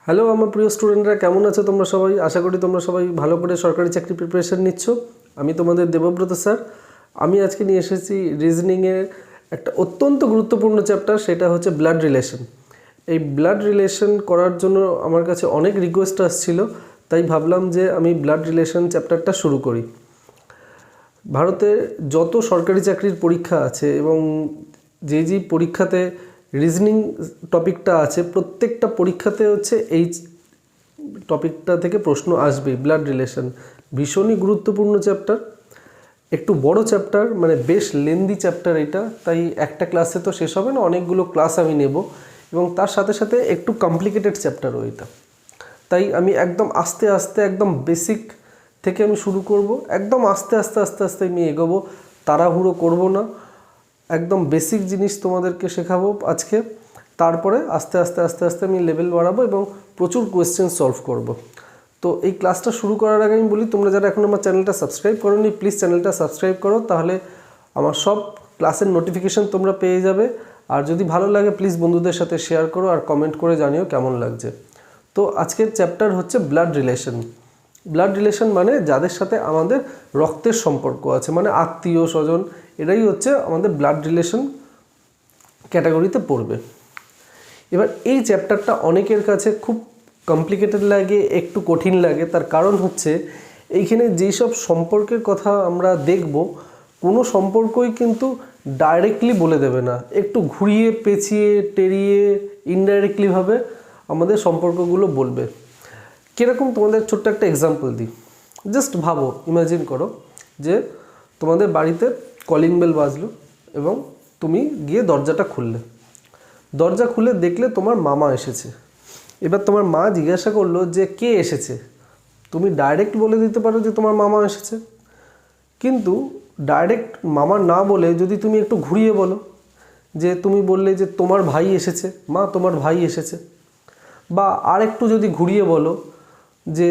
Hello আমার প্রিয় স্টুডেন্টরা, কেমন আছো তোমরা সবাই? আশা করি তোমরা সবাই ভালো করে সরকারি চাকরি প্রিপারেশন নিচ্ছ। আমি তোমাদের দেবব্রত স্যার। আমি আজকে নিয়ে এসেছি রিজনিংয়ের একটা অত্যন্ত গুরুত্বপূর্ণ চ্যাপ্টার, সেটা হচ্ছে ব্লাড রিলেশন। এই ব্লাড রিলেশন করার জন্য আমার কাছে অনেক রিকোয়েস্ট আসছিল, তাই ভাবলাম যে আমি ব্লাড রিলেশন চ্যাপ্টারটা শুরু করি। ভারতে যত সরকারি চাকরির পরীক্ষা আছে এবং যে পরীক্ষাতে রিজনিং টপিকটা আছে, প্রত্যেকটা পরীক্ষাতে হচ্ছে এই টপিকটা থেকে প্রশ্ন আসবেই। ব্লাড রিলেশন ভীষণই গুরুত্বপূর্ণ চ্যাপ্টার, একটু বড় চ্যাপ্টার, মানে বেশ লেন্দি চ্যাপ্টার এটা। তাই একটা ক্লাসে তো শেষ হবে না, অনেকগুলো ক্লাস আমি নেব এবং তার সাথে সাথে একটু কমপ্লিকেটেড চ্যাপ্টারও এটা। তাই আমি একদম আস্তে আস্তে একদম বেসিক থেকে আমি শুরু করব, একদম আস্তে আস্তে আস্তে আস্তে আমি এগোবো, তাড়াহুড়ো করব না। একদম বেসিক জিনিস তোমাদেরকে শেখাবো আজকে, তারপরে আস্তে আস্তে আস্তে আস্তে আমি লেভেল বাড়াবো এবং প্রচুর কোয়েশ্চেন সলভ করব। তো এই ক্লাসটা শুরু করার আগে আমি বলি, তোমরা যারা এখন আমার চ্যানেলটা সাবস্ক্রাইব করোনি, প্লিজ চ্যানেলটা সাবস্ক্রাইব করো, তাহলে আমার সব ক্লাসের নোটিফিকেশান তোমরা পেয়ে যাবে। আর যদি ভালো লাগে প্লিজ বন্ধুদের সাথে শেয়ার করো আর কমেন্ট করে জানিও কেমন লাগছে। তো আজকের চ্যাপ্টার হচ্ছে ব্লাড রিলেশন। ব্লাড রিলেশন মানে যাদের সাথে আমাদের রক্তের সম্পর্ক আছে, মানে আত্মীয় স্বজন, এটাই হচ্ছে আমাদের ব্লাড রিলেশন ক্যাটাগরিতে পড়বে। এবার এই চ্যাপ্টারটা অনেকের কাছে খুব কমপ্লিকেটেড লাগে, একটু কঠিন লাগে। তার কারণ হচ্ছে এইখানে যেই সব সম্পর্কের কথা আমরা দেখব, কোনো সম্পর্কই কিন্তু ডাইরেক্টলি বলে দেবে না, একটু ঘুরিয়ে পেঁচিয়ে টেরিয়ে ইনডাইরেক্টলিভাবে আমাদের সম্পর্কগুলো বলবে। কীরকম, তোমাদের ছোট্ট একটা এক্সাম্পল দিই। জাস্ট ভাবো, ইমাজিন করো যে তোমাদের বাড়িতে কলিং বেল বাজলো এবং তুমি গিয়ে দরজাটা খুললে। দরজা খুলে দেখলে তোমার মামা এসেছে। এবার তোমার মা জিজ্ঞাসা করলো যে কে এসেছে। তুমি ডাইরেক্ট বলে দিতে পারো যে তোমার মামা এসেছে, কিন্তু ডাইরেক্ট মামা না বলে যদি তুমি একটু ঘুরিয়ে বলো, যে তুমি বললে যে তোমার ভাই এসেছে, মা তোমার ভাই এসেছে। বা আর একটু যদি ঘুরিয়ে বলো যে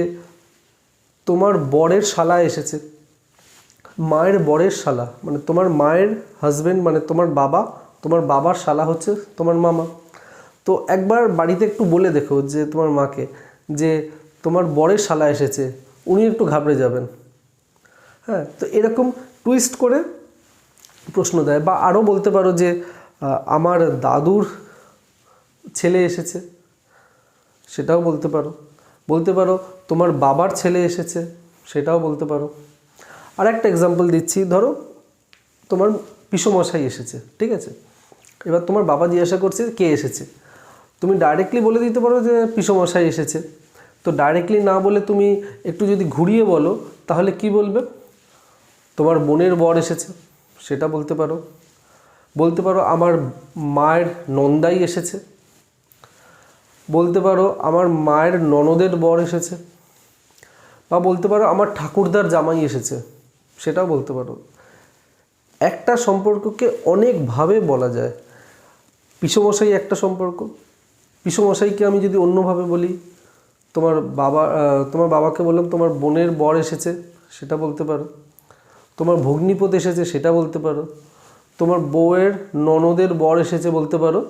তোমার বরের শালা এসেছে, মায়ের বরের শালা, মানে তোমার মায়ের হাজব্যান্ড, মানে তোমার বাবা, তোমার বাবার শালা হচ্ছে তোমার মামা। তো একবার বাড়িতে একটু বলে দেখো যে তোমার মাকে যে তোমার বরের শালা এসেছে, উনি একটু ঘাবড়ে যাবেন। হ্যাঁ, তো এরকম টুইস্ট করে প্রশ্ন দেয়। বা আরও বলতে পারো যে আমার দাদুর ছেলে এসেছে, সেটাও বলতে পারো। বলতে পারো তোমার বাবার ছেলে এসেছে, সেটাও বলতে পারো। আর একটা এক্সাম্পল দিচ্ছি, ধরো তোমার পিসোমশাই এসেছে, ঠিক আছে। এবার তোমার বাবা জিজ্ঞাসা করছে কে এসেছে, তুমি ডাইরেক্টলি বলে দিতে পারো যে পিসোমশাই এসেছে। তো ডাইরেক্টলি না বলে তুমি একটু যদি ঘুরিয়ে বলো, তাহলে কি বলবে? তোমার বোনের বর এসেছে, সেটা বলতে পারো। বলতে পারো আমার মায়ের নন্দাই এসেছে। বলতে পারো আমার মায়ের ননদের বর এসেছে। বা বলতে পারো আমার ঠাকুরদার জামাই এসেছে, সেটাও বলতে পারো। একটা সম্পর্ককে অনেকভাবে বলা যায়। পিসোমশাই একটা সম্পর্ক, পিসোমশাইকে আমি যদি অন্যভাবে বলি, তোমার বাবাকে বললাম তোমার বোনের বর এসেছে, সেটা বলতে পারো। তোমার ভগ্নিপতি এসেছে, সেটা বলতে পারো। তোমার বউয়ের ননদের বর এসেছে বলতে পারো।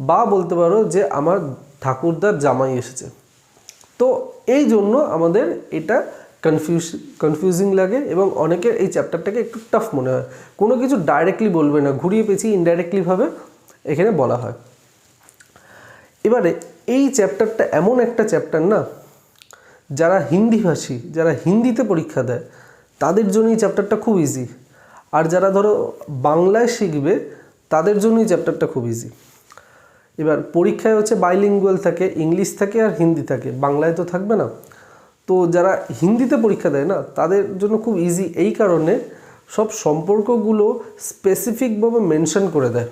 বা বলতে পারো যে আমার ঠাকুরদার জামাই এসেছে। তো এই জন্য আমাদের এটা কনফিউজিং লাগে এবং অনেকের এই চ্যাপ্টারটাকে একটু টাফ মনে হয়। কোনো কিছু ডাইরেক্টলি বলবে না, ঘুরিয়ে পেঁচিয়ে ইনডাইরেক্টলিভাবে এখানে বলা হয়। এবারে এই চ্যাপ্টারটা এমন একটা চ্যাপ্টার না, যারা হিন্দিভাষী, যারা হিন্দিতে পরীক্ষা দেয়, তাদের জন্য এই চ্যাপ্টারটা খুব ইজি। আর যারা ধরো বাংলায় শিখবে, তাদের জন্য এই চ্যাপ্টারটা খুব ইজি। এবার পরীক্ষায় হচ্ছে বাইলিঙ্গুয়াল থাকে, ইংলিশ থাকে আর হিন্দি থাকে, বাংলায় তো থাকবে না। তো যারা হিন্দিতে পরীক্ষা দেয় না, তাদের জন্য খুব ইজি এই কারণে সব সম্পর্কগুলো স্পেসিফিকভাবে মেনশন করে দেয়।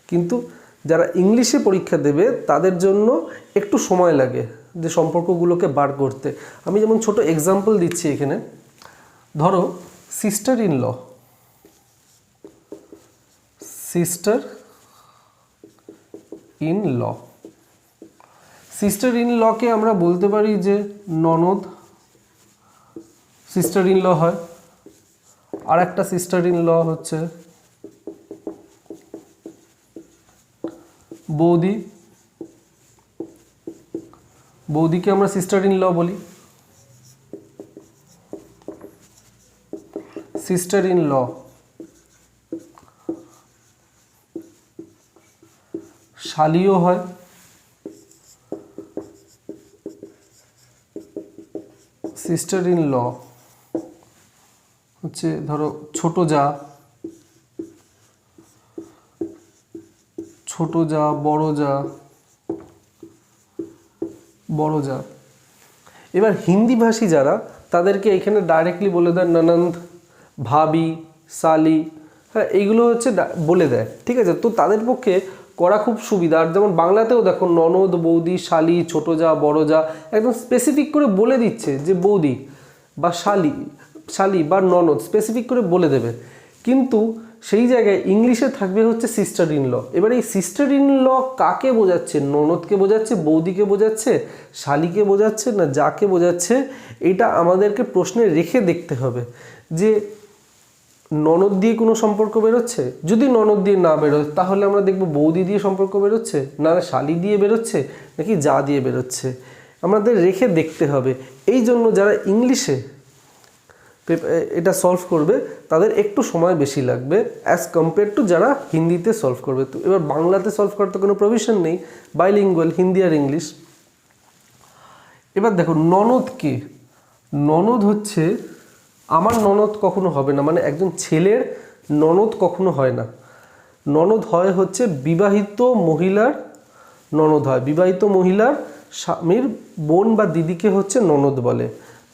কিন্তু যারা ইংলিশে পরীক্ষা দেবে, তাদের জন্য একটু সময় লাগে যে সম্পর্কগুলোকে বার করতে। আমি যেমন ছোট এক্সাম্পল দিচ্ছি এখানে। ধরো sister in law, sister in law, sister in লকে আমরা বলতে পারি যে ননদ সিস্টার ইন ল হয়। আর একটা সিস্টার ইন ল হচ্ছে বৌদি। বৌদিকে আমরা সিস্টার ইন ল বলি, সিস্টার ইন ল। শালীও হয়, সিস্টার ইন ল হচ্ছে ধরো ছোট যা, ছোট যা, বড় যা, বড় যা। এবার হিন্দি ভাষী যারা তাদেরকে এখানে ডাইরেক্টলি বলে দেয় ননন্দ, ভাবি, শালি, হ্যাঁ এইগুলো হচ্ছে বলে দেয়, ঠিক আছে। তো তাদের পক্ষে করা খুব সুবিধা। আর যেমন বাংলাতেও দেখো ননদ, বৌদি, শালি, ছোট যা, বড় যা একদম স্পেসিফিক করে বলে দিচ্ছে যে বৌদি বা শালি, শালি বা ননদ স্পেসিফিক করে বলে দেবে। কিন্তু সেই জায়গায় ইংলিশে থাকবে হচ্ছে সিস্টার ইন ল। এবার এই সিস্টার ইন ল কাকে বোঝাচ্ছে? ননদকে বোঝাচ্ছে, বৌদিকে বোঝাচ্ছে, শালিকে বোঝাচ্ছে, না যাকে বোঝাচ্ছে? এটা আমাদেরকে প্রশ্নে রেখে দেখতে হবে যে ননদ দিয়ে কোনো সম্পর্ক বেরোচ্ছে। যদি ননদ দিয়ে না বেরোয় তাহলে আমরা দেখব বৌদি দিয়ে সম্পর্ক বেরোচ্ছে, না শালি দিয়ে বেরোচ্ছে, নাকি যা দিয়ে বেরোচ্ছে। আমাদের রেখে দেখতে হবে। এই জন্য যারা ইংলিশে এটা সলভ করবে তাদের একটু সময় বেশি লাগবে অ্যাজ কম্পেয়ার টু যারা হিন্দিতে সলভ করবে। তো এবার বাংলাতে সলভ করতে কোনো প্রভিশন নেই, বাইলিঙ্গুয়াল হিন্দি আর ইংলিশ। এবার দেখো ননদ কে? ননদ হচ্ছে আমার ননদ কখনো হবে না, মানে একজন ছেলের ননদ কখনো হয় না। ননদ হয় হচ্ছে বিবাহিত মহিলার ননদ হয়, বিবাহিত মহিলার স্বামীর বোন বা দিদিকে হচ্ছে ননদ বলে।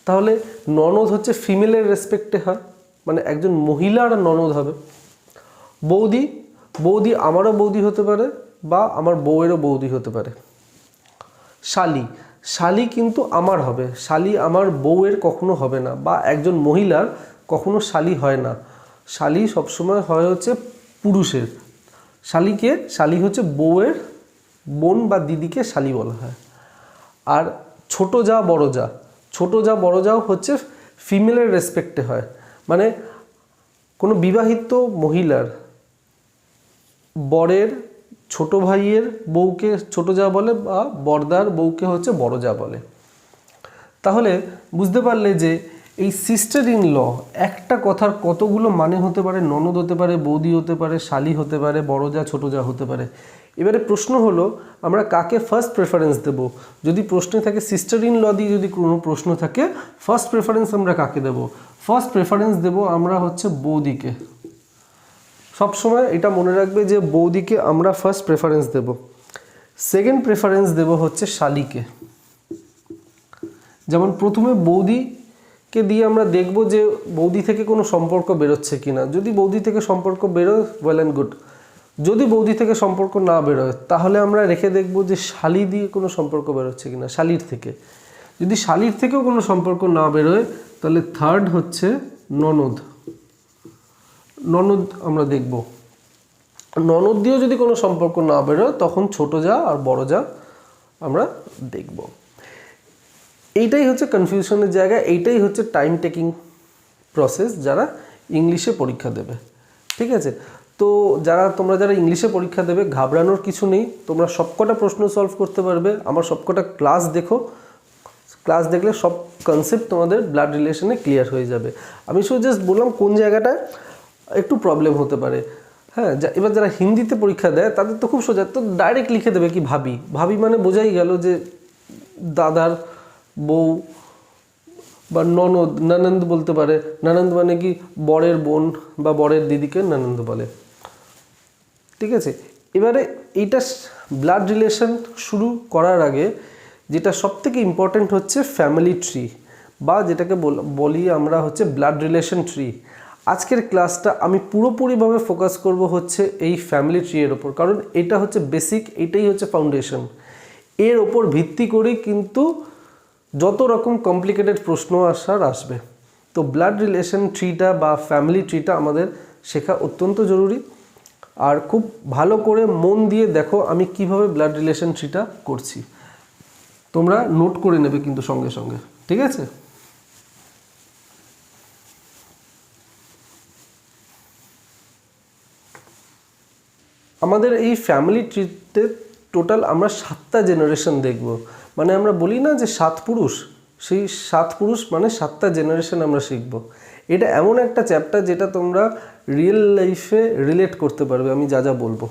তাহলে ননদ হচ্ছে ফিমেলের রেসপেক্টে হয়, মানে একজন মহিলার ননদ হবে। বৌদি, বৌদি আমারও বৌদি হতে পারে বা আমার বউয়েরও বৌদি হতে পারে। শালি, শালি কিন্তু আমার হবে, শালি আমার বউয়ের কখনো হবে না, বা একজন মহিলার কখনো শালি হয় না। শালি সবসময় হয় হচ্ছে পুরুষের। শালিকে, শালি হচ্ছে বউয়ের বোন বা দিদিকে শালি বলা হয়। আর ছোট যা, বড় যা, ছোট যা, বড় যাও হচ্ছে ফিমেলের রেসপেক্টে হয়, মানে কোনো বিবাহিত মহিলার বরের ছোট ভাইয়ের বউকে ছোট যা বলে, বা বড়দার বউকে হচ্ছে বড় যা বলে। তাহলে বুঝতে পারলে যে এই সিস্টার ইন ল একটা কথার কতগুলো মানে হতে পারে। ননদ হতে পারে, বৌদি হতে পারে, শালি হতে পারে, বড় যা, ছোট যা হতে পারে। এবারে প্রশ্ন হলো আমরা কাকে ফার্স্ট প্রেফারেন্স দেব? যদি প্রশ্নে থাকে সিস্টার ইন ল দিয়ে যদি কোনো প্রশ্ন থাকে, ফার্স্ট প্রেফারেন্স আমরা কাকে দেব? ফার্স্ট প্রেফারেন্স দেব আমরা হচ্ছে বৌদিকে। সবসময় এটা মনে রাখবে যে বৌদিকে আমরা ফার্স্ট প্রেফারেন্স দেব। সেকেন্ড প্রেফারেন্স দেব হচ্ছে শালিকে। যেমন প্রথমে বৌদিকে দিয়ে আমরা দেখব যে বৌদি থেকে কোনো সম্পর্ক বেরোচ্ছে কিনা। যদি বৌদি থেকে সম্পর্ক বেরোয়, ওয়েল অ্যান্ড গুড। যদি বৌদি থেকে সম্পর্ক না বেরোয় তাহলে আমরা রেখে দেখব যে শালি দিয়ে কোনো সম্পর্ক বেরোচ্ছে কিনা, শালির থেকে। যদি শালির থেকেও কোনো সম্পর্ক না বেরোয় তাহলে থার্ড হচ্ছে ননদ। ননদ আমরা দেখব। ননদ দিয়েও যদি কোনো সম্পর্ক না বেরোয় তখন ছোট যা আর বড় যা আমরা দেখব। এইটাই হচ্ছে কনফিউশনের জায়গা, এইটাই হচ্ছে টাইম টেকিং প্রসেস যারা ইংলিশে পরীক্ষা দেবে, ঠিক আছে। তো তোমরা যারা ইংলিশে পরীক্ষা দেবে ঘাবড়ানোর কিছু নেই, তোমরা সবকটা প্রশ্ন সলভ করতে পারবে। আমার সবকটা ক্লাস দেখো, ক্লাস দেখলে সব কনসেপ্ট তোমাদের ব্লাড রিলেশনে ক্লিয়ার হয়ে যাবে। আমি শুধু জাস্ট বললাম কোন জায়গাটায় একটু প্রবলেম হতে পারে। হ্যাঁ, এবার যারা হিন্দিতে পরীক্ষা দেয় তাদের তো খুব সোজা, তো ডাইরেক্ট লিখে দেবে কি ভাবি। ভাবি মানে বোঝাই গেল যে দাদার বউ, বা ননদ, ননন্দ বলতে পারে। ননন্দ মানে কি বরের বোন বা বরের দিদিকে ননন্দ বলে, ঠিক আছে। এবারে এইটা ব্লাড রিলেশন শুরু করার আগে যেটা সবথেকে ইম্পর্ট্যান্ট হচ্ছে ফ্যামিলি ট্রি, বা যেটাকে বলি আমরা হচ্ছে ব্লাড রিলেশন ট্রি। আজকের ক্লাসটা আমি পুরোপুরিভাবে ফোকাস করব হচ্ছে এই ফ্যামিলি ট্রি এর ওপর, কারণ এটা হচ্ছে বেসিক, এটাই হচ্ছে ফাউন্ডেশন। এর ওপর ভিত্তি করে কিন্তু যত রকম কমপ্লিকেটেড প্রশ্ন আসবে। তো ব্লাড রিলেশন ট্রিটা বা ফ্যামিলি ট্রিটা আমাদের শেখা অত্যন্ত জরুরি। আর খুব ভালো করে মন দিয়ে দেখো আমি কিভাবে ব্লাড রিলেশন ট্রিটা করছি। তোমরা নোট করে নেবে কিন্তু সঙ্গে সঙ্গে, ঠিক আছে। আমাদের এই ফ্যামিলি ট্রিতে টোটাল আমরা 7টা জেনারেশন দেখব। মানে আমরা বলি না যে 7 পুরুষ, সেই 7 পুরুষ মানে 7টা জেনারেশন আমরা শিখব। এটা এমন একটা চ্যাপ্টার যেটা তোমরা রিয়েল লাইফে রিলেট করতে পারবে আমি যা যা বলবো।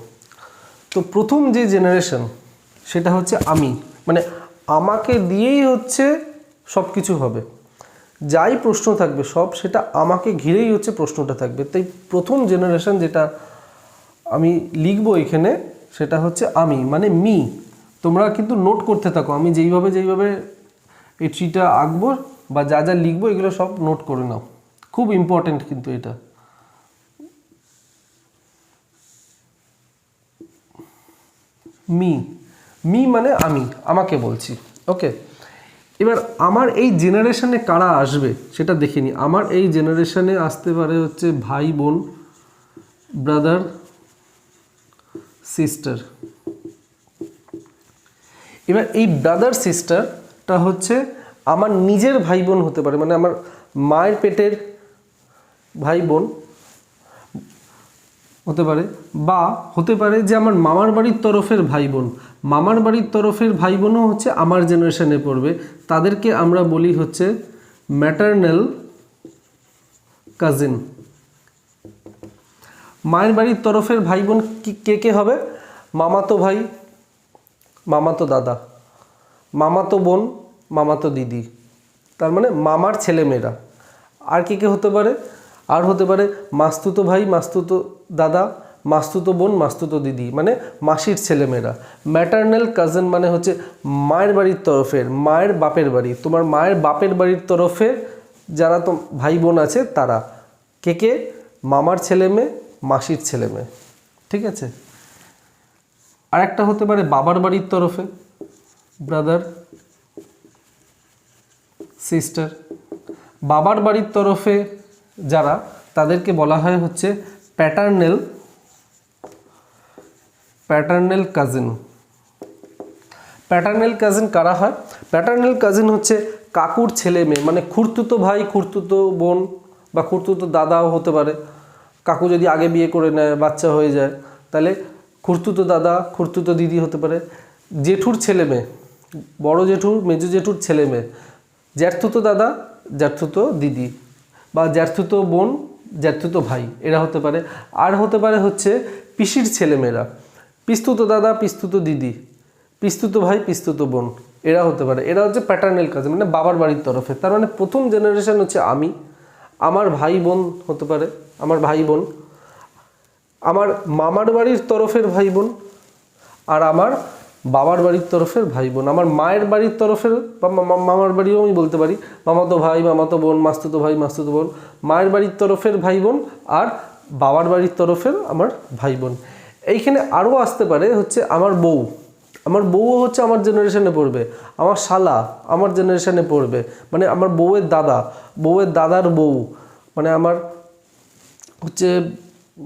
তো প্রথম যে জেনারেশন সেটা হচ্ছে আমি, মানে আমাকে দিয়েই হচ্ছে সব কিছু হবে, যাই প্রশ্ন থাকবে সব সেটা আমাকে ঘিরেই হচ্ছে প্রশ্নটা থাকবে। তাই প্রথম জেনারেশন যেটা আমি লিখবো এখানে সেটা হচ্ছে আমি, মানে মি। তোমরা কিন্তু নোট করতে থাকো, আমি যেইভাবে এই ট্রিটা আঁকবো বা যা যা লিখবো এগুলো সব নোট করে নাও, খুব ইম্পর্টেন্ট কিন্তু এটা। মি মানে আমি, আমাকে বলছি। ওকে, এবার আমার এই জেনারেশনে কারা আসবে সেটা দেখিনি। আমার এই জেনারেশনে আসতে পারে হচ্ছে ভাই বোন, ব্রাদার সিস্টার। এবার এই ব্রাদার সিস্টারটা হচ্ছে আমার নিজের ভাই বোন হতে পারে, মানে আমার মায়ের পেটের ভাই বোন হতে পারে, বা হতে পারে যে আমার মামার বাড়ির তরফের ভাই বোন। মামার বাড়ির তরফের ভাই বোনও হচ্ছে আমার জেনারেশনে পড়বে, তাদেরকে আমরা বলি হচ্ছে ম্যাটারনাল কাজিন। মায়ের বাড়ির তরফের ভাই বোন কে কে হবে? মামাতো ভাই, মামাতো দাদা, মামাতো বোন, মামাতো দিদি, তার মানে মামার ছেলেমেয়েরা। আর কে কে হতে পারে? আর হতে পারে মাস্তুতো ভাই, মাস্তুতো দাদা, মাস্তুতো বোন, মাস্তুতো দিদি, মানে মাসির ছেলেমেয়েরা। ম্যাটারনাল কাজিন মানে হচ্ছে মায়ের বাড়ির তরফের, মায়ের বাপের বাড়ি, তোমার মায়ের বাপের বাড়ির তরফে যারা তো ভাই বোন আছে তারা। কে কে? মামার ছেলেমেয়ে, মাসির ছেলেমেয়ে। ঠিক আছে। আর একটা হতে পারে বাবার বাড়ির তরফে, ব্রাদার সিস্টার। বাবার বাড়ির তরফে যারা, তাদেরকে বলা হয় হচ্ছে প্যাটার্নাল কাজিন। প্যাটার্নাল কাজিন কারা হয়? প্যাটার্নাল কাজিন হচ্ছে কাকুর ছেলে মেয়ে, মানে খুড়তুতো ভাই, খুড়তুতো বোন বা খুড়তুতো দাদাও হতে পারে। কাকু যদি আগে বিয়ে করে নেয়, বাচ্চা হয়ে যায়, তাহলে খুড়তুতো দাদা, খুড়তুতো দিদি হতে পারে। জেঠুর ছেলে মেয়ে, বড় জেঠু, মেজো জেঠুর ছেলে মেয়ে, জ্যাঠতুতো দাদা, জ্যাঠতুতো দিদি, বা জ্যাঠতুতো বোন, জ্যাঠতুতো ভাই, এরা হতে পারে। আর হতে পারে হচ্ছে পিসির ছেলেমেয়েরা, পিস্তুতো দাদা, পিস্তুতো দিদি, পিস্তুতো ভাই, পিস্তুতো বোন, এরা হতে পারে। এরা হচ্ছে প্যাটার্নাল কাজিন, মানে বাবার বাড়ির তরফে। তার মানে প্রথম জেনারেশন হচ্ছে আমি, আমার ভাই বোন হতে পারে, আমার ভাই বোন, আমার মামার বাড়ির তরফের ভাই বোন, আর আমার বাবার বাড়ির তরফের ভাই বোন। আমার মায়ের বাড়ির তরফের বা মামার বাড়িও আমি বলতে পারি, মামাতো ভাই, মামাতো বোন, মাস্তুতো ভাই, মাস্তুতো বোন, মায়ের বাড়ির তরফের ভাই বোন আর বাবার বাড়ির তরফের আমার ভাই বোন। এইখানে আরও আসতে পারে হচ্ছে আমার বউ, আমার বউও হচ্ছে আমার জেনারেশনে পড়বে, আমার শালা আমার জেনারেশনে পড়বে, মানে আমার বউয়ের দাদা, বউয়ের দাদার বউ, মানে আমার হচ্ছে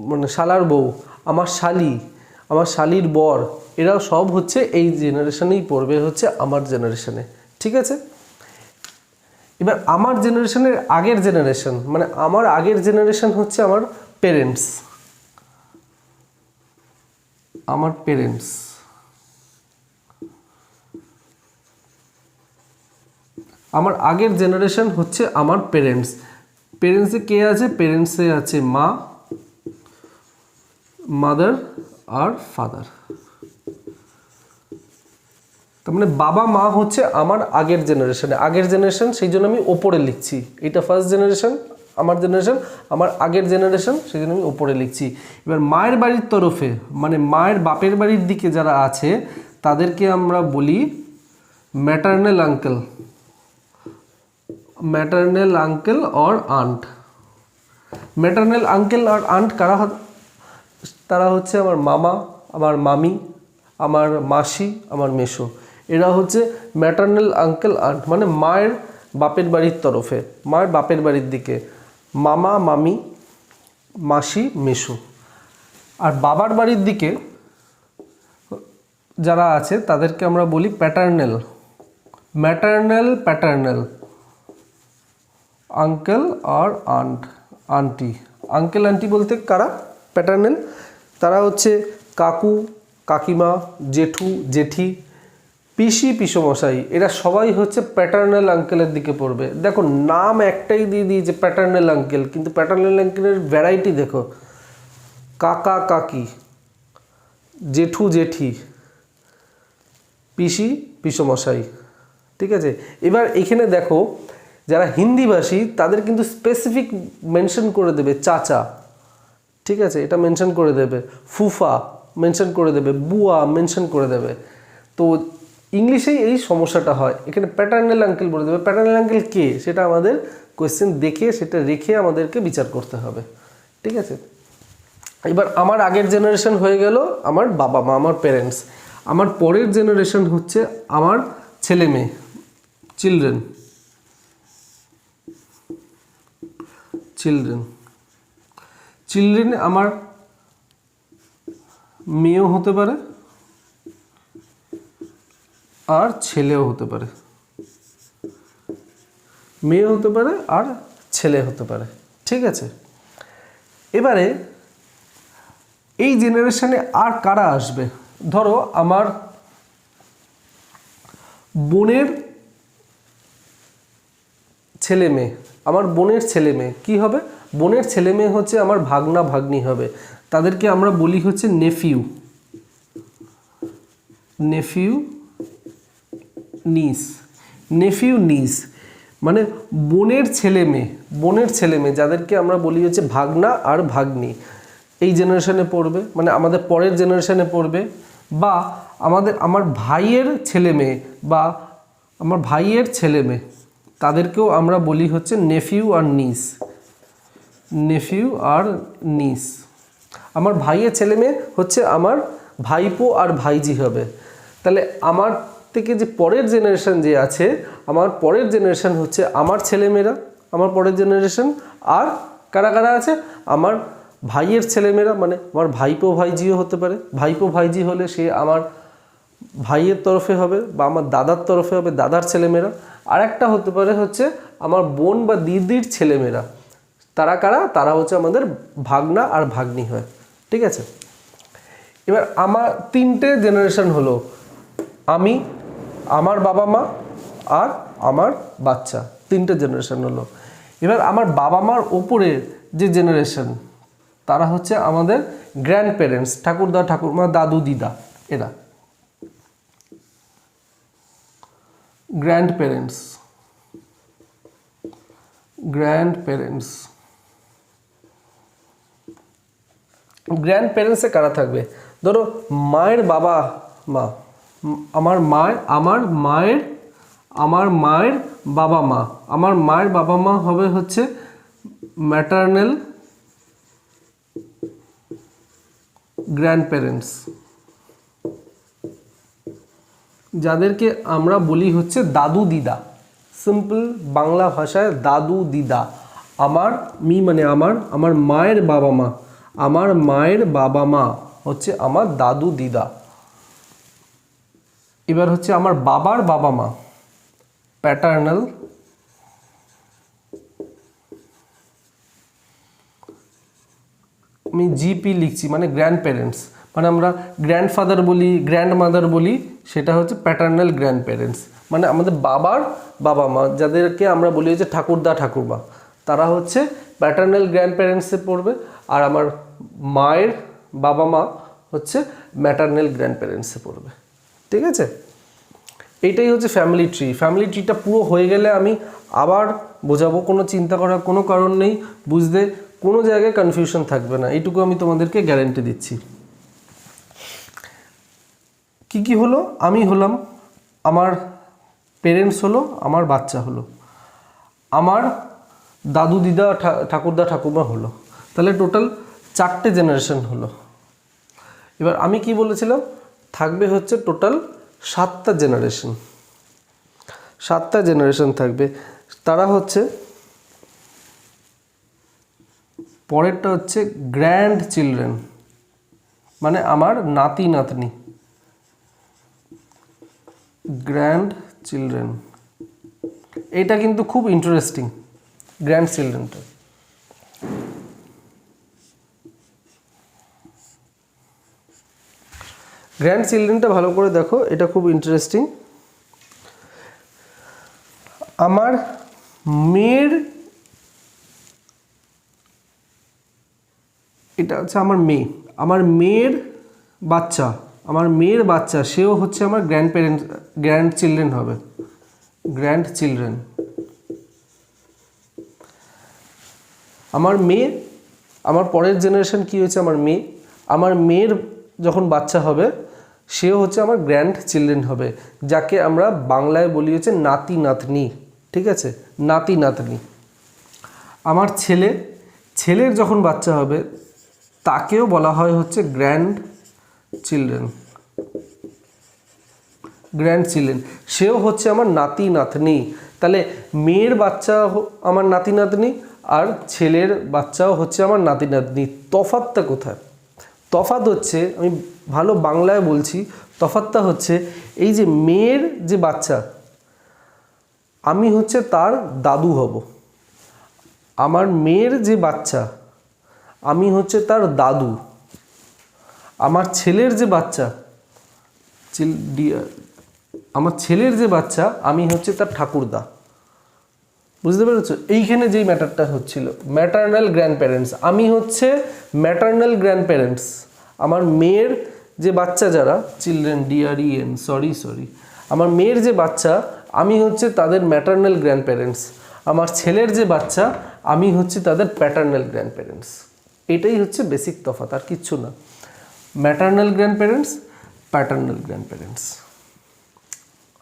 মানে শালার বউ, আমার শালি, আমার শালির বর, এরাও সব হচ্ছে এই জেনারেশনেই পড়বে, হচ্ছে আমার জেনারেশনে। ঠিক আছে। এবার আমার জেনারেশনের আগের জেনারেশন, মানে আমার আগের জেনারেশন হচ্ছে আমার পেরেন্টস, আমার পেরেন্টস। আমার আগের জেনারেশন হচ্ছে আমার পেরেন্টস। পেরেন্টসে কে আছে? পেরেন্টসে আছে মা, মাদার আর ফাদার। তার মানে বাবা মা হচ্ছে আমার আগের জেনারেশনে, আগের জেনারেশন, সেই জন্য আমি ওপরে লিখছি। এটা ফার্স্ট জেনারেশন, আমার জেনারেশন, আমার আগের জেনারেশন, সেই জন্য আমি ওপরে লিখছি। এবার মায়ের বাড়ির তরফে, মানে মায়ের বাপের বাড়ির দিকে যারা আছে তাদেরকে আমরা বলি maternal uncle, maternal uncle or aunt. Maternal uncle আর আন্ট কারা? তারা হচ্ছে আমার মামা, আমার মামি, আমার মাসি, আমার মেসো, এরা হচ্ছে ম্যাটারনাল আঙ্কেল আন্ট। মানে মায়ের বাপের বাড়ির তরফে, মায়ের বাপের বাড়ির দিকে মামা, মামি, মাসি, মেসো। আর বাবার বাড়ির দিকে যারা আছে তাদেরকে আমরা বলি প্যাটার্নাল, প্যাটার্নাল আঙ্কেল আর আন্ট, আন্টি। আঙ্কেল আন্টি বলতে কারা? প্যাটার্নাল, তারা হচ্ছে কাকু, কাকিমা, জেঠু, জেঠি, পিসি পিসমশাই এরা সবাই হচ্ছে প্যাটার্নাল আঙ্কেলের দিকে পড়বে। দেখো নাম একটাই দিয়ে দিয়েছে প্যাটার্নাল আঙ্কেল, কিন্তু প্যাটার্নাল আঙ্কেলের ভ্যারাইটি দেখো, কাকা কাকি, জেঠু জেঠি, পিসি পিসমশাই। ঠিক আছে, এবার এখানে দেখো যারা হিন্দিভাষী তাদের কিন্তু স্পেসিফিক মেনশন করে দেবে চাচা, ঠিক আছে, এটা মেনশন করে দেবে, ফুফা মেনশন করে দেবে, বুয়া মেনশন করে দেবে। তো ইংলিশেই এই সমস্যাটা হয়, এখানে প্যাটার্নাল আঙ্কেল বলে দেবে। প্যাটার্নাল আঙ্কেল কে সেটা আমাদের কোয়েশ্চেন দেখে সেটা রেখে আমাদেরকে বিচার করতে হবে। ঠিক আছে, এবার আমার আগের জেনারেশন হয়ে গেল আমার বাবা মা, আমার প্যারেন্টস। আমার পরের জেনারেশন হচ্ছে আমার ছেলে মেয়ে, চিলড্রেন। চিলড্রেন আমার মেয়েও হতে পারে আর ছেলেও হতে পারে, মেয়ে হতে পারে আর ছেলে হতে পারে। ঠিক আছে, এবারে এই জেনারেশনে আর কারা আসবে? ধরো আমার বোনের ছেলে মেয়ে, আমার বোনের ছেলে মেয়ে কী হবে? বোনের ছেলে মেয়ে হচ্ছে আমার ভাগনা ভাগ্নি হবে, তাদেরকে আমরা বলি হচ্ছে নেফিউ, নেফিউ নিস। মানে বোনের ছেলে মেয়ে যাদেরকে আমরা বলি হচ্ছে ভাগনা আর ভাগ্নি, এই জেনারেশনে পড়বে, মানে আমাদের পরের জেনারেশনে পড়বে। বা আমার ভাইয়ের ছেলে মেয়ে বা আমার ভাইয়ের ছেলে মেয়ে, তাদেরকেও আমরা বলি হচ্ছে নেফিউ আর নিস। আমার ভাইয়ের ছেলে মেয়ে হচ্ছে আমার ভাইপো আর ভাইজি হবে। তাহলে আমার থেকে যে পরের জেনারেশন যে আছে, আমার পরের জেনারেশন হচ্ছে আমার ছেলেমেয়েরা, আমার পরের জেনারেশন। আর কারা কারা আছে? আমার ভাইয়ের ছেলেমেয়েরা, মানে আমার ভাইপো ভাইজিও হতে পারে। ভাইপো ভাইজি হলে সে আমার ভাইয়ের তরফে হবে বা আমার দাদার তরফে হবে, দাদার ছেলেমেয়েরা। আর একটা হতে পারে হচ্ছে আমার বোন বা দিদির ছেলেমেয়েরা। তারা কারা? তারা হচ্ছে আমাদের ভাগনা আর ভাগ্নি হয়। ঠিক আছে, এবার আমার তিনটে জেনারেশন হলো, আমি, আমার বাবা মা আর আমার বাচ্চা, তিনটে জেনারেশন হলো। এবার আমার বাবা মার ওপরের যে জেনারেশন, তারা হচ্ছে আমাদের গ্র্যান্ড প্যারেন্টস, ঠাকুরদা ঠাকুরমা দাদু দিদা, এরা গ্র্যান্ড প্যারেন্টসে কারা থাকবে? ধরো মায়ের বাবা মা, আমার মায়ের বাবা মা, আমার মায়ের বাবা মা হবে হচ্ছে ম্যাটারনাল গ্র্যান্ড প্যারেন্টস, যাদেরকে আমরা বলি হচ্ছে দাদু দিদা। সিম্পল বাংলা ভাষায় দাদু দিদা। মানে আমার মায়ের বাবা মা, আমার মায়ের বাবা মা হচ্ছে আমার দাদু দিদা। এবার হচ্ছে আমার বাবার বাবা মা, প্যাটার্নাল আমি জিপি লিখছি, মানে গ্র্যান্ড প্যারেন্টস, মানে আমরা গ্র্যান্ডফাদার বলি, গ্র্যান্ড মাদার বলি, সেটা হচ্ছে প্যাটার্নাল গ্র্যান্ড প্যারেন্টস। মানে আমাদের বাবার বাবা মা, যাদেরকে আমরা বলি হচ্ছে ঠাকুরদা ঠাকুরমা, তারা হচ্ছে প্যাটার্নাল গ্র্যান্ড প্যারেন্টসে পড়বে। আর আমার মায়ের বাবা মা হচ্ছে ম্যাটার্নাল গ্র্যান্ড প্যারেন্টসে পড়বে। ঠিক আছে, এইটাই হচ্ছে ফ্যামিলি ট্রি। ফ্যামিলি ট্রিটা পুরো হয়ে গেলে আমি আবার বোঝাবো, কোনো চিন্তা করার কোনো কারণ নেই, বুঝতে কোনো জায়গায় কনফিউশন থাকবে না, এইটুকু আমি তোমাদেরকে গ্যারেন্টি দিচ্ছি। কি হলো? আমি হলাম, আমার পেরেন্টস হলো, আমার বাচ্চা হলো, আমার দাদু দিদা ঠাকুরদা ঠাকুমা হলো, তাহলে টোটাল 4টে জেনারেশন হলো। এবার আমি কি বলেছিলাম? থাকবে হচ্ছে টোটাল 7টা জেনারেশন থাকবে। তারা হচ্ছে, পরেরটা হচ্ছে গ্র্যান্ড চিলড্রেন, মানে আমার নাতি নাতনি, গ্র্যান্ড চিলড্রেন। এটা কিন্তু খুব ইন্টারেস্টিং, গ্র্যান্ড চিলড্রেনটা। গ্র্যান্ড চিলড্রেনটা ভালো করে দেখো, এটা খুব ইন্টারেস্টিং। আমার মেয়ের, এটা হচ্ছে আমার মেয়ে, আমার মেয়ের বাচ্চা, আমার মেয়ের বাচ্চা সেও হচ্ছে আমার গ্র্যান্ড চিলড্রেন হবে, গ্র্যান্ড চিলড্রেন। আমার মেয়ে, আমার পরের জেনারেশন কি হয়েছে, আমার মেয়ে, আমার মেয়ের যখন বাচ্চা হবে সেও হচ্ছে আমার গ্র্যান্ড চিলড্রেন হবে, যাকে আমরা বাংলায় বলি হচ্ছে নাতি নাতনি। ঠিক আছে, নাতি নাতনি। আমার ছেলে, ছেলের যখন বাচ্চা হবে তাকেও বলা হয় হচ্ছে গ্র্যান্ড চিলড্রেন, গ্র্যান্ড চিলড্রেন, সেও হচ্ছে আমার নাতি নাতনি। তাহলে মেয়ের বাচ্চা আমার নাতি নাতনি আর ছেলের বাচ্চাও হচ্ছে আমার নাতি নাতনি। তফাৎটা কোথায়? তফাৎ হচ্ছে, আমি ভালো বাংলায় বলছি, তফাৎটা হচ্ছে এই যে মেয়ের যে বাচ্চা, আমি হচ্ছে তার দাদু হব। আমার মেয়ের যে বাচ্চা, আমি হচ্ছে তার দাদু। আমার ছেলের যে বাচ্চা, আমার ছেলের যে বাচ্চা, আমি হচ্ছে তার ঠাকুরদা। বুঝতে পেরেছো? এইখানে যেই ম্যাটারটা হচ্ছিল, ম্যাটারনাল গ্র্যান্ড প্যারেন্টস, আমি হচ্ছে ম্যাটারনাল গ্র্যান্ড প্যারেন্টস। আমার মেয়ের যে বাচ্চা যারা, চিলড্রেন, DREN, সরি, আমার মেয়ের যে বাচ্চা, আমি হচ্ছে তাদের ম্যাটারনাল গ্র্যান্ড প্যারেন্টস। আমার ছেলের যে বাচ্চা, আমি হচ্ছে তাদের প্যাটার্নাল গ্র্যান্ড প্যারেন্টস। এটাই হচ্ছে বেসিক তফাৎ, আর কিচ্ছু না। Maternal grandparents, paternal grandparents.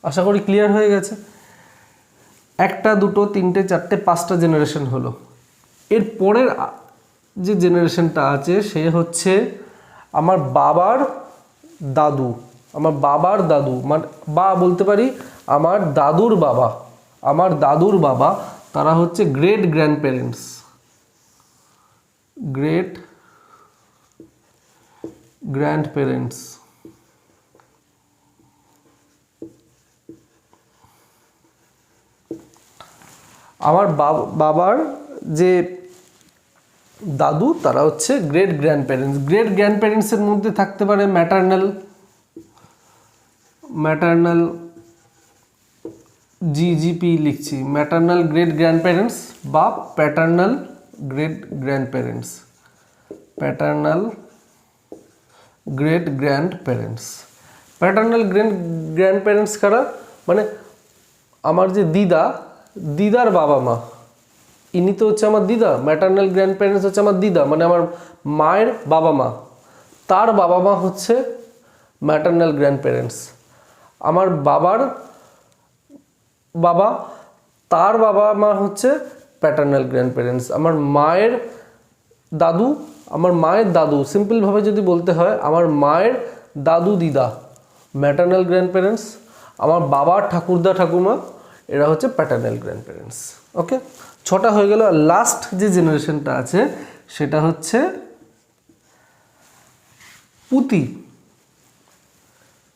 আশা করি ক্লিয়ার হয়ে গেছে। একটা, দুটো, তিনটে, চারটে, পাঁচটা জেনারেশন হলো। এর পরের যে জেনারেশনটা আছে সে হচ্ছে আমার বাবার দাদু। আমার বাবার দাদু, মানে বা বলতে পারি আমার দাদুর বাবা, আমার দাদুর বাবা, তারা হচ্ছে great grandparents, great grandparents. আমার বাবার যে দাদু, তারা হচ্ছে গ্রেট গ্র্যান্ড প্যারেন্টস। গ্রেট গ্র্যান্ড প্যারেন্টসের মধ্যে থাকতে পারে ম্যাটার্নাল GGP লিখছি, ম্যাটার্নাল গ্রেট গ্র্যান্ড প্যারেন্টস বা paternal great grandparents, paternal great grandparents. Paternal grandparents কারা? মানে আমার যে দিদার বাবা মা, ইনি তো হচ্ছে আমার দিদা। ম্যাটার্নাল গ্র্যান্ড প্যারেন্টস হচ্ছে আমার দিদা, মানে আমার মায়ের বাবা মা, তার বাবা মা হচ্ছে ম্যাটার্নাল গ্র্যান্ড প্যারেন্টস। আমার বাবার বাবা, তার বাবা মা হচ্ছে প্যাটার্নাল গ্র্যান্ড প্যারেন্টস। আমার মায়ের দাদু, সিম্পলভাবে যদি বলতে হয়, আমার মায়ের দাদু দিদা ম্যাটার্নাল গ্র্যান্ড প্যারেন্টস। আমার বাবার ঠাকুরদা ঠাকুমা, এরা হচ্ছে প্যাটার্নাল গ্র্যান্ড প্যারেন্টস। ওকে, 6টা হয়ে গেল। আর লাস্ট যে জেনারেশনটা আছে সেটা হচ্ছে পুতি,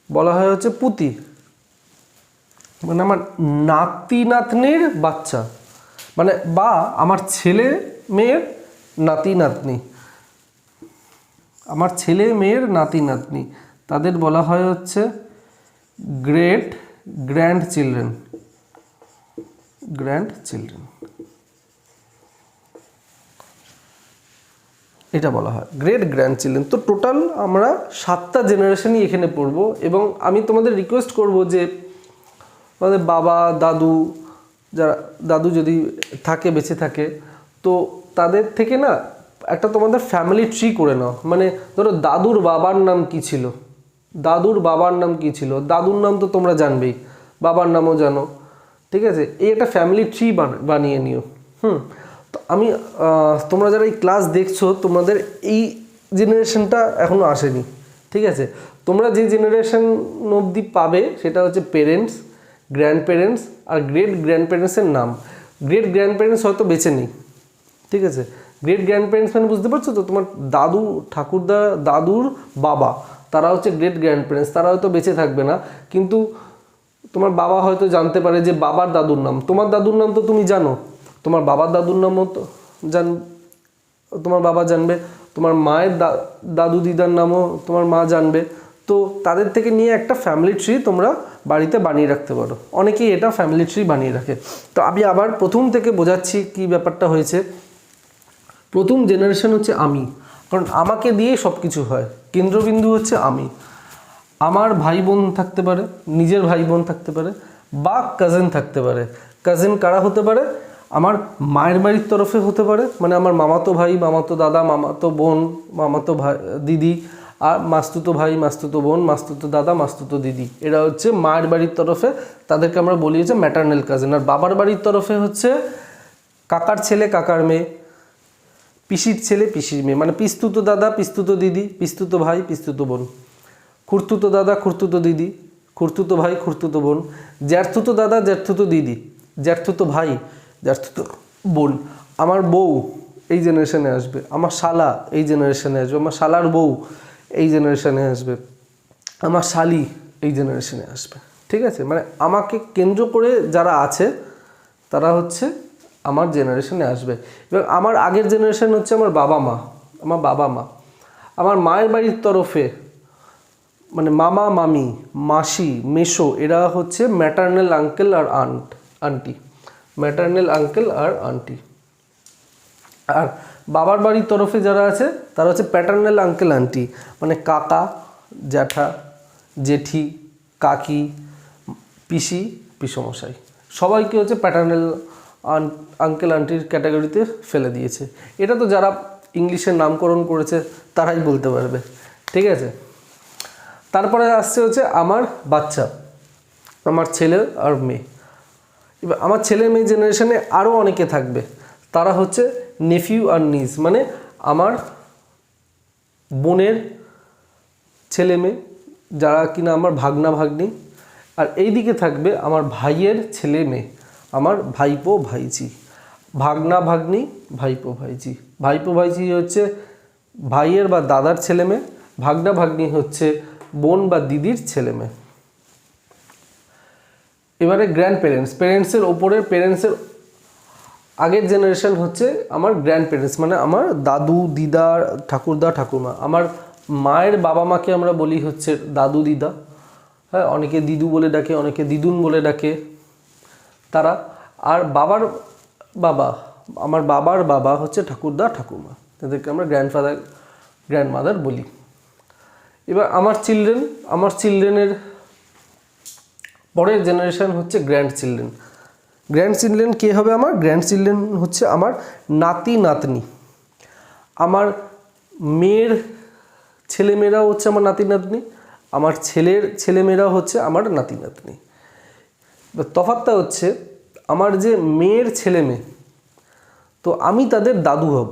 বলা হয় হচ্ছে পুতি, মানে আমার নাতি নাতনির বাচ্চা, মানে বা আমার ছেলে মেয়ের নাতি নাতনি, আমার ছেলে মেয়ের নাতি নাতনি, তাদের বলা হয় হচ্ছে great grand children, grand children, এটা বলা হয় গ্রেট গ্র্যান্ড চিলড্রেন। তো টোটাল আমরা 7টা জেনারেশনই এখানে পড়বো। এবং আমি তোমাদের রিকোয়েস্ট করব যে আমাদের বাবা দাদু, যারা দাদু যদি থাকে, বেঁচে থাকে, তো তাদের থেকে না একটা তোমাদের ফ্যামিলি ট্রি করে নাও। মানে ধরো দাদুর বাবার নাম কি ছিল, দাদুর বাবার নাম কি ছিল, দাদুর নাম তো তোমরা জানবেই, বাবার নামও জানো, ঠিক আছে? এই একটা ফ্যামিলি ট্রি বানিয়ে নিও। তো আমি তোমরা যারা এই ক্লাস দেখছো, তোমাদের এই জেনারেশনটা এখনও আসেনি, ঠিক আছে? তোমরা যে জেনারেশন অবধি পাবে সেটা হচ্ছে parents, grand parents are great গ্র্যান্ড প্যারেন্টসের নাম। গ্রেট গ্র্যান্ড প্যারেন্টস হয়তো বেঁচে নেই, ঠিক আছে? গ্রেট গ্র্যান্ড প্যারেন্টস মানে বুঝতে পারছো তো, তোমার দাদু ঠাকুরদা দাদুর বাবা, তারা হচ্ছে গ্রেট গ্র্যান্ড প্যারেন্টস। তারা হয়তো বেঁচে থাকবে না, কিন্তু তোমার বাবা হয়তো জানতে পারে যে বাবার দাদুর নাম, তোমার দাদুর নাম তো তুমি জানো, তোমার বাবার দাদুর নামও তো তোমার বাবা জানবে, তোমার মায়ের দাদু দিদার নামও তোমার মা জানবে। তো তাদের থেকে নিয়ে একটা ফ্যামিলি ট্রি তোমরা বাড়িতে বানিয়ে রাখতে পারো। অনেকেই এটা ফ্যামিলি ট্রি বানিয়ে রাখে। তো আমি আবার প্রথম থেকে বোঝাচ্ছি কি ব্যাপারটা হয়েছে। প্রথম জেনারেশন হচ্ছে আমি, কারণ আমাকে দিয়ে সব কিছু হয়, কেন্দ্রবিন্দু হচ্ছে আমি। আমার ভাই বোন থাকতে পারে, নিজের ভাই বোন থাকতে পারে, বা কাজিন থাকতে পারে। কাজিন কারা হতে পারে? আমার মায়ের বাড়ির তরফে হতে পারে, মানে আমার মামাতো ভাই, মামাতো দাদা, মামাতো বোন, মামাতো ভাই দিদি, আর মাস্তুতো ভাই, মাস্তুতো বোন, মাস্তুতো দাদা, মাস্তুতো দিদি, এরা হচ্ছে মায়ের বাড়ির তরফে, তাদেরকে আমরা বলি হচ্ছে ম্যাটার্নাল কাজিন। আর বাবার বাড়ির তরফে হচ্ছে কাকার ছেলে, কাকার মেয়ে, পিসির ছেলে, পিসির মেয়ে, মানে পিস্তুতো দাদা, পিস্তুতো দিদি, পিস্তুতো ভাই, পিস্তুতো বোন, খুড়তুতো দাদা, খুড়তুতো দিদি, খুড়তুতো ভাই, খুড়তুতো বোন, জ্যাঠতুতো দাদা, জ্যাঠতুতো দিদি, জ্যাঠতুতো ভাই, জ্যাঠতুতো বোন। আমার বউ এই জেনারেশনে আসবে, আমার শালা এই জেনারেশনে আসবে, আমার শালার বউ এই জেনারেশনে আসবে, আমার শালি এই জেনারেশনে আসবে। ঠিক আছে, মানে আমাকে কেন্দ্র করে যারা আছে তারা হচ্ছে আমার জেনারেশনে আসবে। এবং আমার আগের জেনারেশন হচ্ছে আমার বাবা মা, আমার বাবা মা। আমার মায়ের বাড়ির তরফে মানে মামা, মামি, মাসি, মেসো, এরা হচ্ছে ম্যাটার্নাল আঙ্কেল আর আন্টি, ম্যাটার্নাল আঙ্কেল আর আন্টি। আর বাবার বাড়ির তরফে যারা আছে তারা হচ্ছে প্যাটার্নাল আঙ্কেল আন্টি, মানে কাকা, জ্যাঠা, জেঠি, কাকি, পিসি, পিসমশাই, সবাইকে হচ্ছে প্যাটার্নাল আঙ্কেল আন্টির ক্যাটাগরিতে ফেলে দিয়েছে। এটা তো যারা ইংলিশের নামকরণ করেছে তারাই বলতে পারবে। ঠিক আছে, তারপরে আসছে হচ্ছে আমার বাচ্চা, আমার ছেলে আর মেয়ে। এবার আমার ছেলে মেয়ে জেনারেশনে আরও অনেকে থাকবে, তারা হচ্ছে নেফিউ আর নিস, মানে আমার বোনের ছেলে মেয়ে, যারা কিনা আমার ভাগনা ভাগ্নি। আর এই দিকে থাকবে আমার ভাইয়ের ছেলে মেয়ে, আমার ভাইপো ভাইজি, ভাগনা ভাগ্নি, ভাইপো ভাইজি। ভাইপো ভাইজি হচ্ছে ভাইয়ের বা দাদার ছেলে মেয়ে, ভাগনা ভাগ্নি হচ্ছে বোন বা দিদির ছেলে মেয়ে। এবারে গ্র্যান্ড প্যারেন্টস, প্যারেন্টসের ওপরের প্যারেন্টসের আগের জেনারেশন হচ্ছে আমার গ্র্যান্ড প্যারেন্টস, মানে আমার দাদু, দিদা, ঠাকুরদা, ঠাকুরমা। আমার মায়ের বাবা মাকে আমরা বলি হচ্ছে দাদু, দিদা, হ্যাঁ, অনেকে দিদু বলে ডাকে, অনেকে দিদুন বলে ডাকে তারা। আর বাবার বাবা, আমার বাবার বাবা হচ্ছে ঠাকুরদা, ঠাকুরমা, তাদেরকে আমরা গ্র্যান্ডফাদার, গ্র্যান্ডমাদার বলি। এবার আমার চিলড্রেনের পরের জেনারেশন হচ্ছে গ্র্যান্ড চিলড্রেন। গ্র্যান্ড চিলড্রেন কে হবে? আমার গ্র্যান্ড চিলড্রেন হচ্ছে আমার নাতি নাতনি। আমার মেয়ের ছেলেমেয়েরাও হচ্ছে আমার নাতি নাতনি, আমার ছেলের ছেলেমেয়েরাও হচ্ছে আমার নাতি নাতনি। তফাৎটা হচ্ছে আমার যে মেয়ের ছেলে মেয়ে, তো আমি তাদের দাদু হব।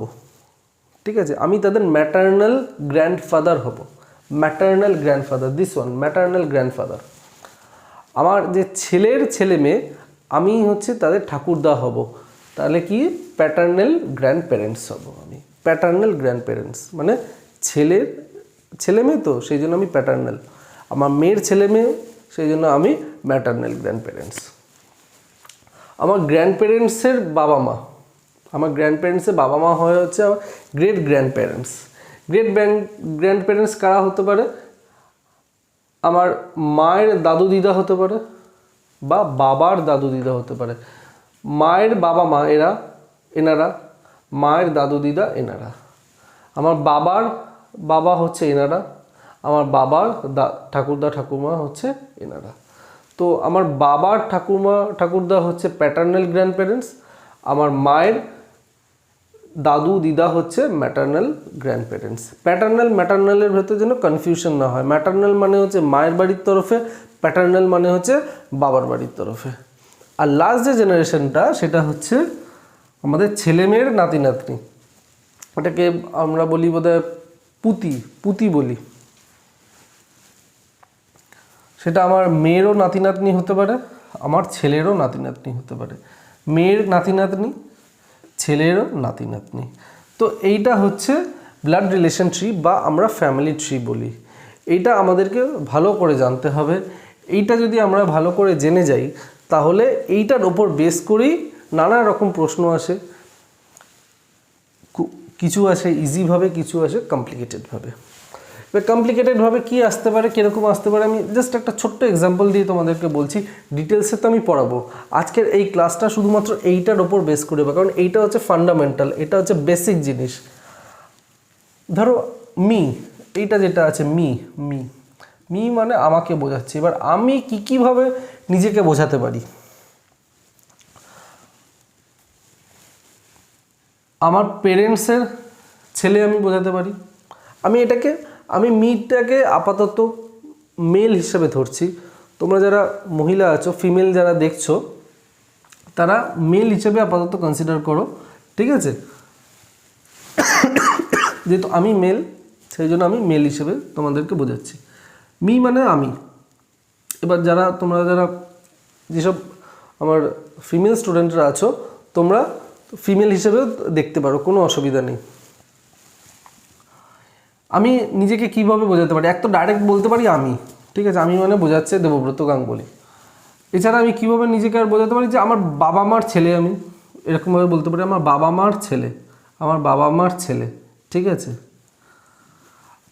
ঠিক আছে, আমি তাদের ম্যাটার্নাল গ্র্যান্ডফাদার হব, maternal grandfather, this one maternal grandfather. আমার যে ছেলের ছেলে মেয়ে, আমি হচ্ছে তাদের ঠাকুরদা হব, তাহলে কি প্যাটার্নাল গ্র্যান্ড প্যারেন্টস হব আমি, প্যাটার্নাল গ্র্যান্ড প্যারেন্টস, মানে ছেলের ছেলে মেয়ে, তো সেই জন্য আমি প্যাটার্নাল। আমার মেয়ের ছেলে মেয়ে, সেই জন্য আমি ম্যাটার্নাল গ্র্যান্ড প্যারেন্টস। আমার গ্র্যান্ড প্যারেন্টসের বাবা মা, আমার গ্র্যান্ড প্যারেন্টসের বাবা মা হয়ে হচ্ছে আমার great grandparents. Great grandparents কারা হতে পারে? আমার মায়ের দাদু দিদা হতে পারে, বা বাবার দাদু দিদা হতে পারে। মায়ের বাবা মা এনারা, মায়ের দাদু দিদা এনারা। আমার বাবার বাবা হচ্ছে এনারা, আমার বাবার ঠাকুরদা ঠাকুরমা হচ্ছে এনারা। তো আমার বাবার ঠাকুরমা ঠাকুরদা হচ্ছে প্যাটার্নাল গ্র্যান্ড প্যারেন্টস, আমার মায়ের দাদু দিদা হচ্ছে ম্যাটার্নাল গ্র্যান্ড প্যারেন্টস। ম্যাটার্নালের ভেতর যেন কনফিউশন না হয়। ম্যাটার্নাল মানে হচ্ছে মায়ের বাড়ির তরফে, প্যাটার্নাল মানে হচ্ছে বাবার বাড়ির তরফে। আর লাস্ট যে জেনারেশনটা, সেটা হচ্ছে আমাদের ছেলে মেয়ের নাতি নাতনি, ওটাকে আমরা বলি বোধহয় পুতি বলি। সেটা আমার মেয়েরও নাতি নাতনি হতে পারে, আমার ছেলেরও নাতি নাতনি হতে পারে, মেয়ের নাতি নাতনি, ছেলেরও নাতি নাতনি। তো এইটা হচ্ছে ব্লাড রিলেশন ট্রি বা আমরা ফ্যামিলি ট্রি বলি। এইটা আমাদেরকে ভালো করে জানতে হবে। এইটা যদি আমরা ভালো করে জেনে যাই, তাহলে এইটার ওপর বেস করেই নানা রকম প্রশ্ন আসে, কিছু আসে ইজিভাবে, কিছু আসে কমপ্লিকেটেডভাবে। এবার কমপ্লিকেটেডভাবে কী আসতে পারে, কীরকম আসতে পারে, আমি জাস্ট একটা ছোট্ট এক্সাম্পল দিয়ে তোমাদেরকে বলছি। ডিটেলসে তো আমি পড়াবো, আজকের এই ক্লাসটা শুধুমাত্র এইটার ওপর বেস করে, কারণ এইটা হচ্ছে ফান্ডামেন্টাল, এটা হচ্ছে বেসিক জিনিস। ধরো মি, এইটা যেটা আছে মি, মি মি মানে আমাকে বোঝাচ্ছে। এবার আমি কীভাবে নিজেকে বোঝাতে পারি? আমার পেরেন্টসের ছেলে আমি বোঝাতে পারি। আমি মিটাকে আপাতত মেল হিসেবে ধরছি। তোমরা যারা মহিলা আছো, ফিমেল যারা দেখছো, তারা মেল হিসেবে আপাতত কনসিডার করো, ঠিক আছে? যেহেতু আমি মেল, সেই জন্য আমি মেল হিসেবে তোমাদেরকে বোঝাচ্ছি। মি মানে আমি। এবার তোমরা যারা যেসব আমার ফিমেল স্টুডেন্টরা আছো, তোমরা ফিমেল হিসেবেও দেখতে পারো, কোনো অসুবিধা নেই। আমি নিজেকে কিভাবে বোঝাতে পারি? এক তো ডাইরেক্ট বলতে পারি আমি, ঠিক আছে? আমি মানে বোঝাচ্ছে দেবব্রত গাঙ্গুলি। এছাড়া আমি কীভাবে নিজেকে আর বোঝাতে পারি যে আমার বাবা মার ছেলে, আমি এরকমভাবে বলতে পারি আমার বাবা মার ছেলে, আমার বাবা মার ছেলে, ঠিক আছে?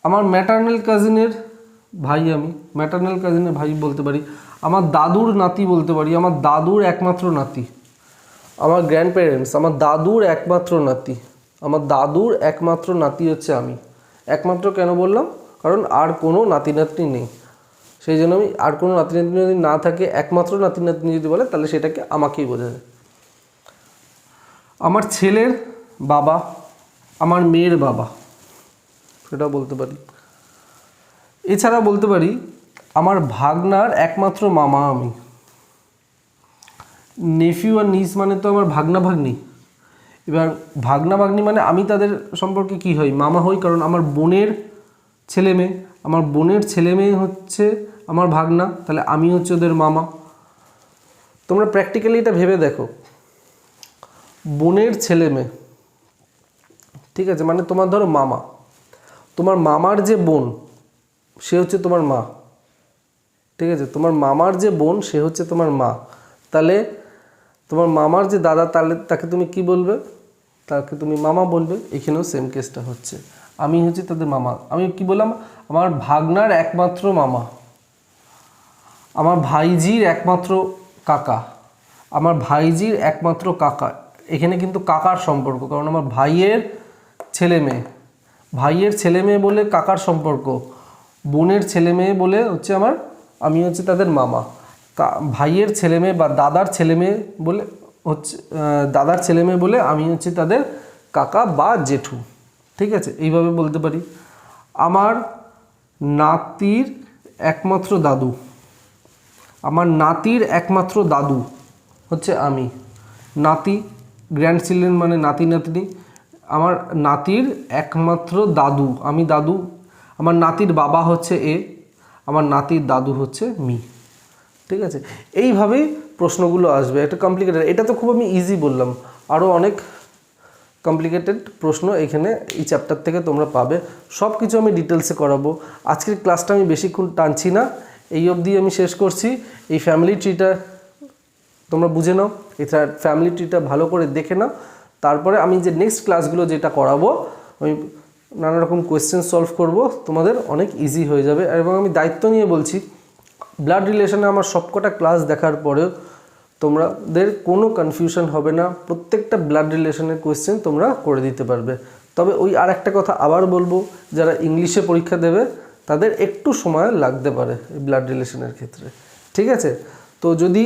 আমার ম্যাটার্নাল কাজিনের ভাই, আমি ম্যাটার্নাল কাজিনের ভাই বলতে পারি। আমার দাদুর নাতি বলতে পারি, আমার দাদুর একমাত্র নাতি। আমার গ্র্যান্ড প্যারেন্টস, আমার দাদুর একমাত্র নাতি, আমার দাদুর একমাত্র নাতি হচ্ছে আমি। একমাত্র কেন বললাম? কারণ আর কোনো নাতি নাতনি নেই, সেই জন্য আমি, আর কোনো নাতি নাতনি যদি না থাকে, একমাত্র নাতি নাতনি যদি বলে, তাহলে সেটাকে আমাকেই বোঝায়। আমার ছেলের বাবা, আমার মেয়ের বাবা, সেটা বলতে পারি। এছাড়া বলতে পারি আমার ভাগনার একমাত্র মামা আমি। নেফিউ আর নিস মানে তো আমার ভাগনা ভাগ্নি। এবার ভাগনা ভাগ্নি মানে আমি তাদের সম্পর্কে কি হই? মামা হই, কারণ আমার বোনের ছেলে মেয়ে, আমার বোনের ছেলে মেয়ে হচ্ছে আমার ভাগনা, তাহলে আমি হচ্ছে ওদের মামা। তোমরা প্র্যাকটিক্যালি এটা ভেবে দেখো, বোনের ছেলে মেয়ে, ঠিক আছে? মানে তোমার ধরো মামা, তোমার মামার যে বোন সে হচ্ছে তোমার মা, ঠিক আছে? তোমার মামার যে বোন সে হচ্ছে তোমার মা, তাহলে তোমার মামার যে দাদা, তাহলে তাকে তুমি কি বলবে? তাকে তুমি মামা বলবে। এখানেও সেম কেসটা হচ্ছে, আমি হচ্ছে তাদের মামা। আমি কি বললাম? আমার ভাগনার একমাত্র মামা, আমার ভাইজির একমাত্র কাকা, আমার ভাইজির একমাত্র কাকা। এখানে কিন্তু কাকার সম্পর্ক, কারণ আমার ভাইয়ের ছেলে মেয়ে, ভাইয়ের ছেলে মেয়ে বলে কাকার সম্পর্ক, বোনের ছেলে মেয়ে বলে হচ্ছে আমি হচ্ছে তাদের মামা। ভাইয়ের ছেলে মেয়ে বা দাদার ছেলে মেয়ে বলে হচ্ছে দাদার ছেলে মেয়ে বলে আমি হচ্ছে তাদের কাকা বা জেঠু, ঠিক আছে? এইভাবে বলতে পারি। আমার নাতির একমাত্র দাদু, আমার নাতির একমাত্র দাদু হচ্ছে আমি। নাতি, গ্র্যান্ড চিলড্রেন মানে নাতি নাতনি। আমার নাতির একমাত্র দাদু, আমি দাদু। আমার নাতির বাবা হচ্ছে এ, আমার নাতির দাদু হচ্ছে মি, ঠিক আছে? এইভাবেই প্রশ্নগুলো আসবে। একটা কমপ্লিকেটেড, এটা তো খুব আমি ইজি বললাম, আরও অনেক কমপ্লিকেটেড প্রশ্ন এখানে এই চ্যাপ্টার থেকে তোমরা পাবে। সব কিছু আমি ডিটেলসে করাবো। আজকের ক্লাসটা আমি বেশিক্ষণ টানছি না, এই অবধি আমি শেষ করছি। এই ফ্যামিলি ট্রিটা তোমরা বুঝে নাও, এই ফ্যামিলি ট্রিটা ভালো করে দেখে নাও। তারপরে আমি যে নেক্সট ক্লাসগুলো যেটা করাবো, আমি নানা রকম কোয়েশ্চেন সলভ করব, তোমাদের অনেক ইজি হয়ে যাবে। এবং আমি দায়িত্ব নিয়ে বলছি, ব্লাড রিলেশনে আমার সবকটা ক্লাস দেখার পরেও তোমাদের কোনো কনফিউশন হবে না, প্রত্যেকটা ব্লাড রিলেশনের কোয়েশ্চেন তোমরা করে দিতে পারবে। তবে ওই আর একটা কথা আবার বলবো, যারা ইংলিশে পরীক্ষা দেবে তাদের একটু সময় লাগতে পারে এই ব্লাড রিলেশনের ক্ষেত্রে, ঠিক আছে? তো যদি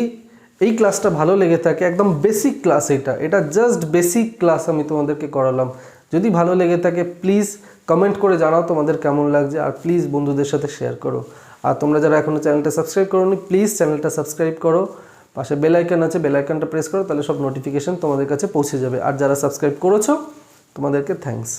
এই ক্লাসটা ভালো লেগে থাকে, একদম বেসিক ক্লাস, এটা জাস্ট বেসিক ক্লাস আমি তোমাদেরকে করালাম। যদি ভালো লেগে থাকে প্লিজ কমেন্ট করে জানাও তোমাদের কেমন লাগছে, আর প্লিজ বন্ধুদের সাথে শেয়ার করো। আর তোমরা যারা এখনও চ্যানেলটা সাবস্ক্রাইব করোনি, প্লিজ চ্যানেলটা সাবস্ক্রাইব করো। পাশে বেল আইকন আছে, বেল আইকনটা প্রেস করো, তাহলে সব নোটিফিকেশন তোমাদের কাছে পৌঁছে যাবে। আর যারা সাবস্ক্রাইব করেছো তোমাদেরকে থ্যাঙ্কস।